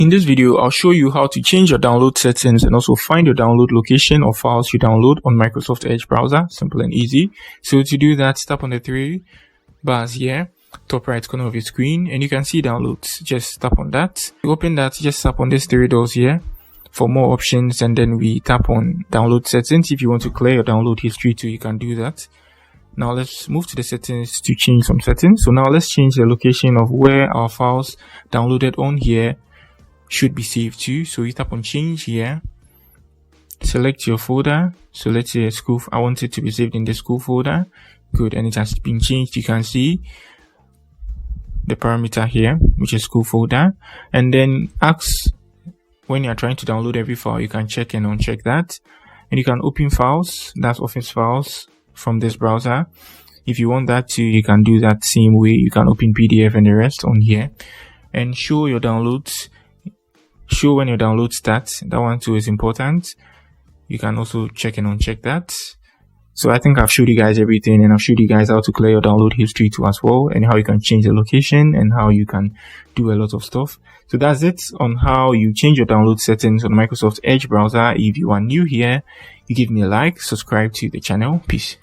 In this video, I'll show you how to change your download settings and also find your download location or files you download on Microsoft Edge browser. Simple and easy. So to do that, tap on the three bars here, top right corner of your screen, and you can see downloads. Just tap on that. To open that, just tap on these three doors here for more options, and then we tap on download settings. If you want to clear your download history too, you can do that. Now let's move to the settings to change some settings. So now let's change the location of where our files downloaded on here should be saved to. So you tap on change here, select your folder. So let's say school, I want it to be saved in the school folder. Good, and it has been changed. You can see the parameter here, which is school folder, and then ask when you're trying to download every file, you can check and uncheck that, and you can open files, that's office files, from this browser. If you want that too, you can do that same way. You can open PDF and the rest on here, and show your downloads. Show when your download starts. That one too is important. You can also check and uncheck that. So I think I've showed you guys everything, and I've showed you guys how to clear your download history too as well, and how you can change the location and how you can do a lot of stuff. So that's it on how you change your download settings on Microsoft Edge browser. If you are new here, you give me a like, subscribe to the channel. Peace.